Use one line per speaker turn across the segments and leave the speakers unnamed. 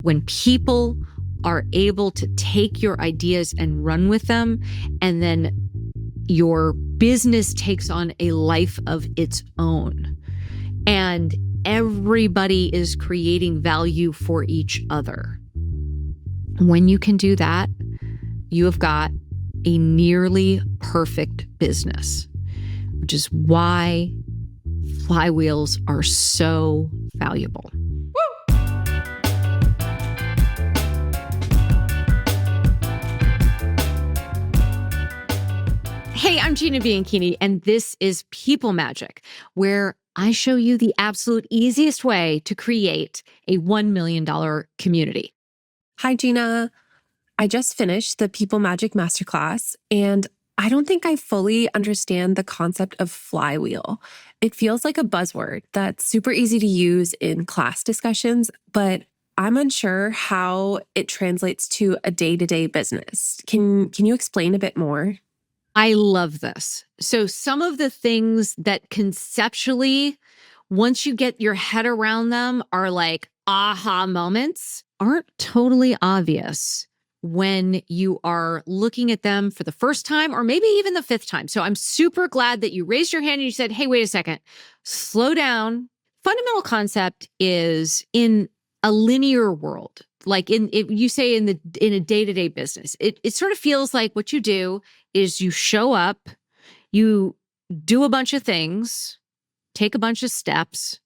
When people are able to take your ideas and run with them, and then your business takes on a life of its own, and everybody is creating value for each other. When you can do that, you have got a nearly perfect business, which is why flywheels are so valuable. Hey, I'm Gina Bianchini, and this is People Magic, where I show you the absolute easiest way to create a $1 million community.
Hi, Gina. I just finished the People Magic Masterclass, and I don't think I fully understand the concept of flywheel. It feels like a buzzword that's super easy to use in class discussions, but I'm unsure how it translates to a day-to-day business. Can you explain a bit more?
I love this. So some of the things that conceptually, once you get your head around them, are like aha moments, aren't totally obvious when you are looking at them for the first time or maybe even the fifth time. So I'm super glad that you raised your hand and you said, hey, wait a second, slow down. Fundamental concept is in a linear world, like you say in a day-to-day business, it sort of feels like what you do is you show up, you do a bunch of things, take a bunch of steps,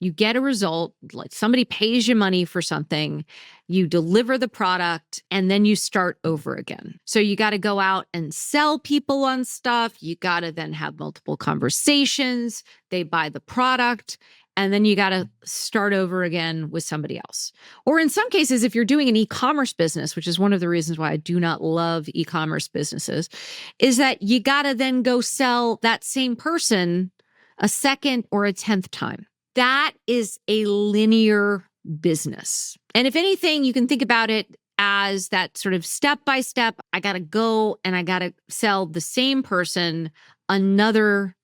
you get a result, like somebody pays you money for something, you deliver the product, and then you start over again. So you got to go out and sell people on stuff. You got to then have multiple conversations. They buy the product. And then you got to start over again with somebody else. Or in some cases, if you're doing an e-commerce business, which is one of the reasons why I do not love e-commerce businesses, is that you got to then go sell that same person a second or a 10th time. That is a linear business. And if anything, you can think about it as that sort of step by step, I got to go and I got to sell the same person another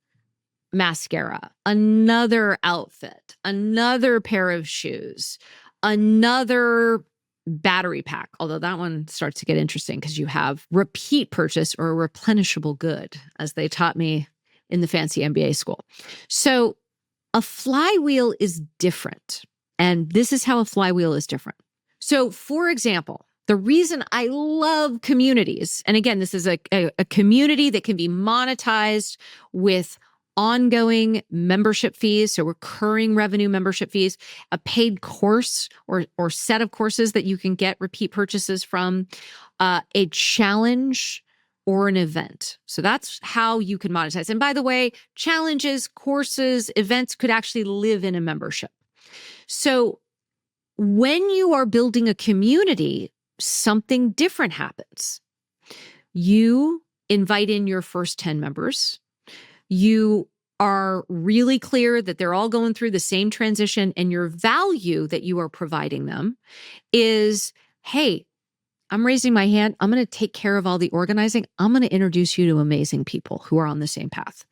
mascara, another outfit, another pair of shoes, another battery pack. Although that one starts to get interesting because you have repeat purchase or a replenishable good, as they taught me in the fancy MBA school. So a flywheel is different. And this is how a flywheel is different. So for example, the reason I love communities, and again, this is a community that can be monetized with ongoing membership fees, so recurring revenue membership fees, a paid course or set of courses that you can get repeat purchases from, a challenge or an event. So that's how you can monetize. And by the way, challenges, courses, events could actually live in a membership. So when you are building a community, something different happens. You invite in your first 10 members. You are really clear that they're all going through the same transition, and your value that you are providing them is, hey, I'm raising my hand. I'm going to take care of all the organizing. I'm going to introduce you to amazing people who are on the same path.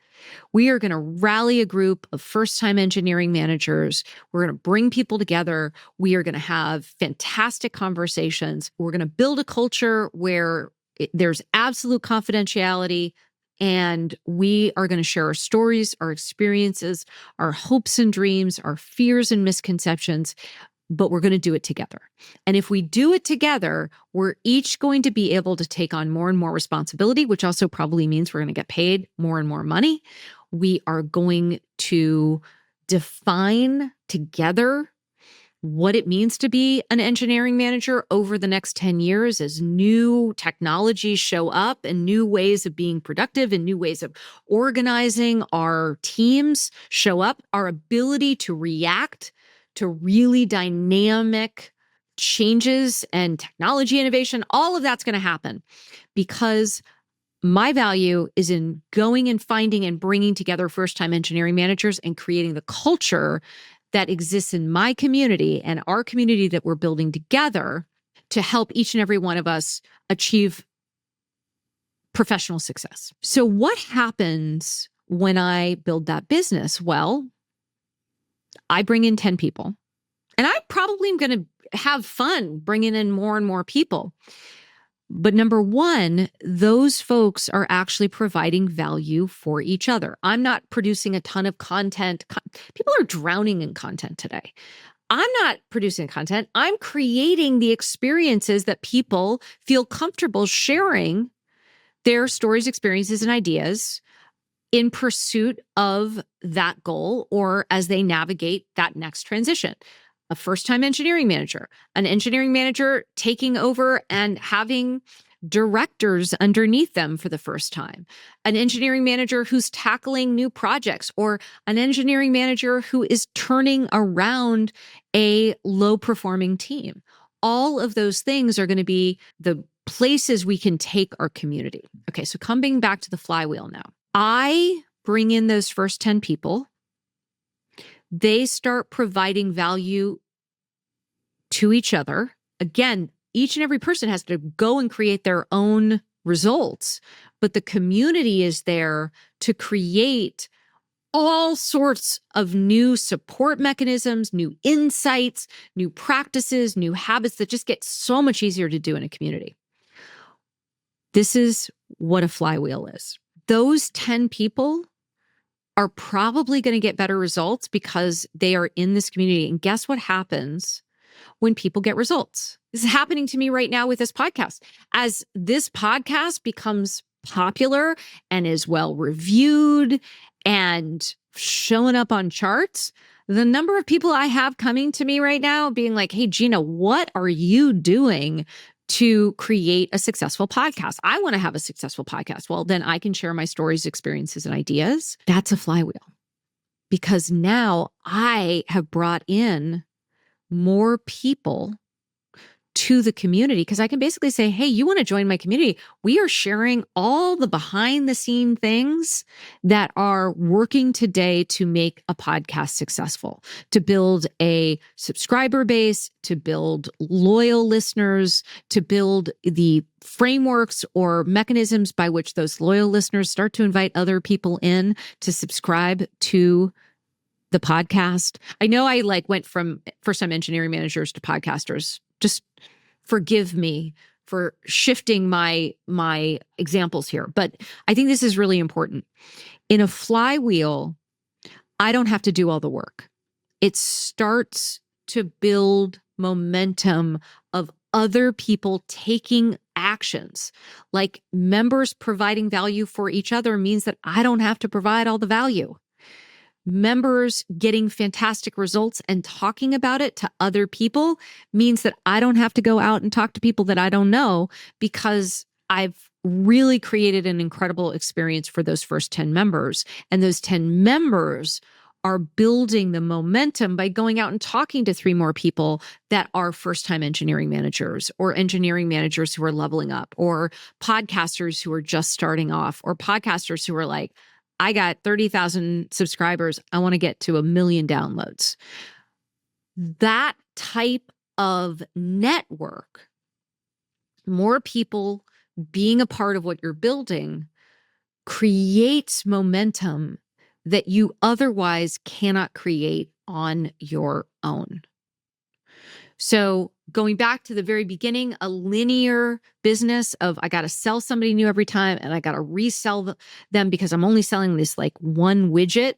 We are going to rally a group of first-time engineering managers. We're going to bring people together. We are going to have fantastic conversations. We're going to build a culture where there's absolute confidentiality. And we are going to share our stories, our experiences, our hopes and dreams, our fears and misconceptions, but we're going to do it together. And if we do it together, we're each going to be able to take on more and more responsibility, which also probably means we're going to get paid more and more money. We are going to define together what it means to be an engineering manager over the next 10 years as new technologies show up and new ways of being productive and new ways of organizing our teams show up. Our ability to react to really dynamic changes and technology innovation, all of that's going to happen because my value is in going and finding and bringing together first-time engineering managers and creating the culture that exists in my community and our community that we're building together to help each and every one of us achieve professional success. So what happens when I build that business? Well, I bring in 10 people, and I probably am going to have fun bringing in more and more people. But number one, those folks are actually providing value for each other. I'm not producing a ton of content. People are drowning in content today. I'm not producing content. I'm creating the experiences that people feel comfortable sharing their stories, experiences, and ideas in pursuit of that goal or as they navigate that next transition. A first-time engineering manager, an engineering manager taking over and having directors underneath them for the first time, an engineering manager who's tackling new projects, or an engineering manager who is turning around a low-performing team. All of those things are going to be the places we can take our community. Okay, so coming back to the flywheel now. I bring in those first 10 people. They start providing value to each other. Again, each and every person has to go and create their own results, but the community is there to create all sorts of new support mechanisms, new insights, new practices, new habits that just get so much easier to do in a community. This is what a flywheel is. Those 10 people are probably going to get better results because they are in this community. And guess what happens when people get results? This is happening to me right now with this podcast. As this podcast becomes popular and is well reviewed and showing up on charts, the number of people I have coming to me right now being like, hey, Gina, what are you doing to create a successful podcast? I want to have a successful podcast. Well, then I can share my stories, experiences, and ideas. That's a flywheel because now I have brought in more people to the community because I can basically say, hey, you want to join my community? We are sharing all the behind the scene things that are working today to make a podcast successful, to build a subscriber base, to build loyal listeners, to build the frameworks or mechanisms by which those loyal listeners start to invite other people in to subscribe to the podcast. I know I went from first-time engineering managers to podcasters. Just forgive me for shifting my examples here, but I think this is really important. In a flywheel, I don't have to do all the work. It starts to build momentum of other people taking actions. Like members providing value for each other means that I don't have to provide all the value. Members getting fantastic results and talking about it to other people means that I don't have to go out and talk to people that I don't know because I've really created an incredible experience for those first 10 members. And those 10 members are building the momentum by going out and talking to 3 more people that are first-time engineering managers or engineering managers who are leveling up or podcasters who are just starting off or podcasters who are like, I got 30,000 subscribers. I want to get to 1 million downloads. That type of network, more people being a part of what you're building, creates momentum that you otherwise cannot create on your own. So going back to the very beginning, a linear business of I got to sell somebody new every time and I got to resell them because I'm only selling this one widget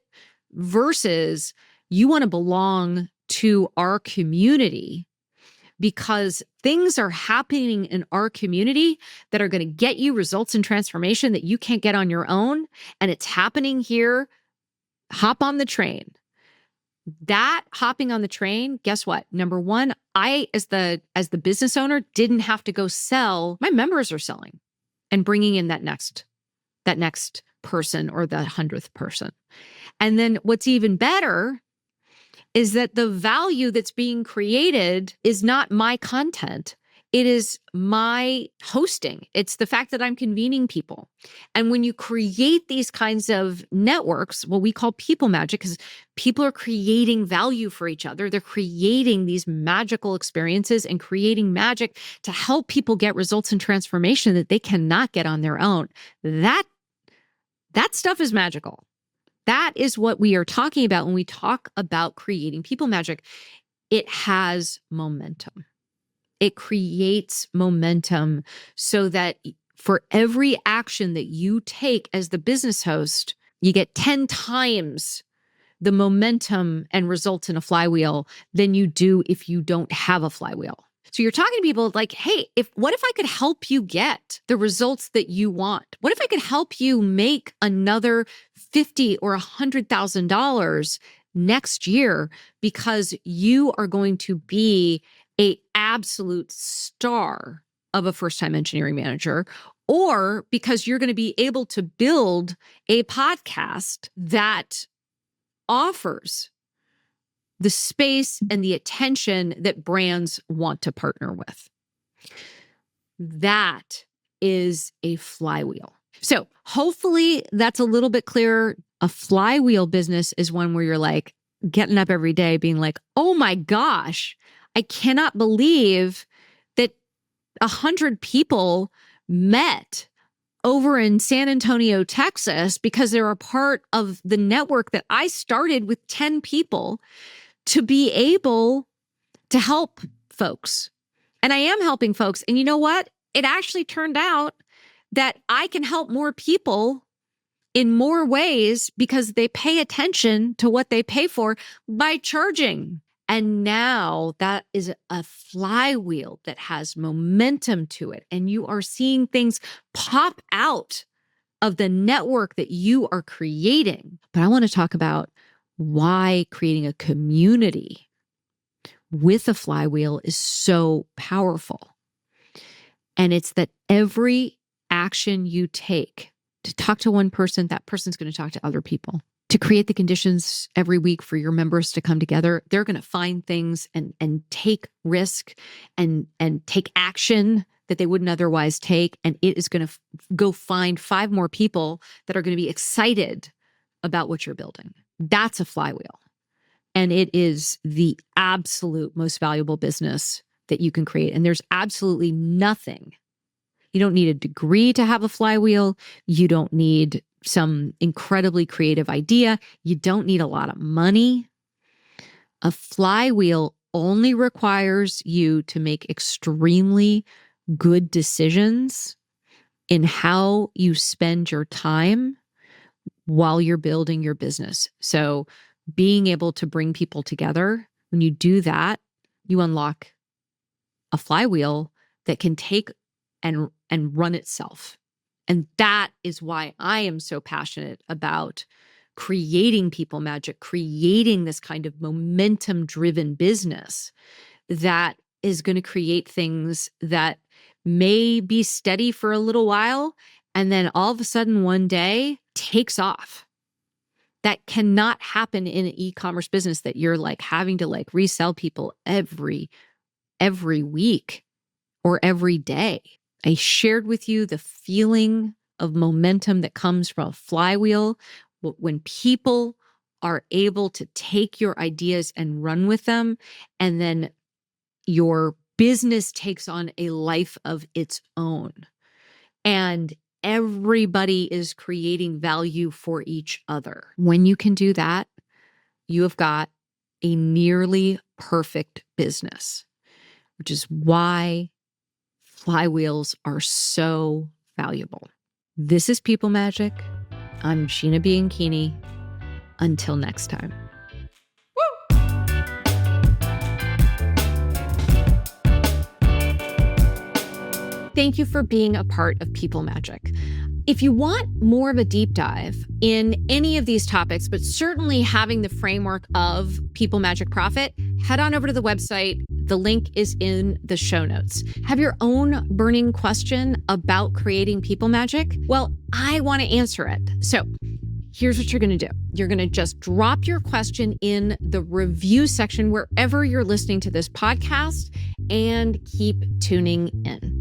versus you want to belong to our community because things are happening in our community that are going to get you results and transformation that you can't get on your own. And it's happening here. Hop on the train. That hopping on the train, guess what? Number one, I, as the business owner, didn't have to go sell. My members are selling and bringing in that next person or the 100th person. And then what's even better is that the value that's being created is not my content. It is my hosting. It's the fact that I'm convening people. And when you create these kinds of networks, what we call people magic, because people are creating value for each other. They're creating these magical experiences and creating magic to help people get results and transformation that they cannot get on their own. That stuff is magical. That is what we are talking about when we talk about creating people magic. It has momentum. It creates momentum so that for every action that you take as the business host, you get 10 times the momentum and results in a flywheel than you do if you don't have a flywheel. So you're talking to people like, hey, what if I could help you get the results that you want? What if I could help you make another $50,000 or $100,000 next year because you are going to be an absolute star of a first-time engineering manager, or because you're going to be able to build a podcast that offers the space and the attention that brands want to partner with. That is a flywheel. So hopefully that's a little bit clearer. A flywheel business is one where you're like getting up every day being like, oh my gosh, I cannot believe that 100 people met over in San Antonio, Texas, because they're a part of the network that I started with 10 people to be able to help folks. And I am helping folks. And you know what? It actually turned out that I can help more people in more ways because they pay attention to what they pay for by charging. And now that is a flywheel that has momentum to it. And you are seeing things pop out of the network that you are creating. But I want to talk about why creating a community with a flywheel is so powerful. And it's that every action you take to talk to one person, that person's going to talk to other people. To create the conditions every week for your members to come together, they're going to find things and take risk and take action that they wouldn't otherwise take. And it is going to go find 5 more people that are going to be excited about what you're building. That's a flywheel. And it is the absolute most valuable business that you can create. And there's absolutely nothing. You don't need a degree to have a flywheel. You don't need some incredibly creative idea. You don't need a lot of money. A flywheel only requires you to make extremely good decisions in how you spend your time while you're building your business. So being able to bring people together, when you do that, you unlock a flywheel that can take and run itself. And that is why I am so passionate about creating people magic, creating this kind of momentum-driven business that is going to create things that may be steady for a little while and then all of a sudden one day takes off. That cannot happen in an e-commerce business that you're like having to like resell people every week or every day. I shared with you the feeling of momentum that comes from a flywheel when people are able to take your ideas and run with them, and then your business takes on a life of its own. And everybody is creating value for each other. When you can do that, you have got a nearly perfect business, which is why flywheels are so valuable. This is People Magic. I'm Gina Bianchini. Until next time. Thank you for being a part of People Magic. If you want more of a deep dive in any of these topics, but certainly having the framework of People Magic Profit, head on over to the website. The link is in the show notes. Have your own burning question about creating people magic? Well, I want to answer it. So here's what you're going to do. You're going to just drop your question in the review section wherever you're listening to this podcast and keep tuning in.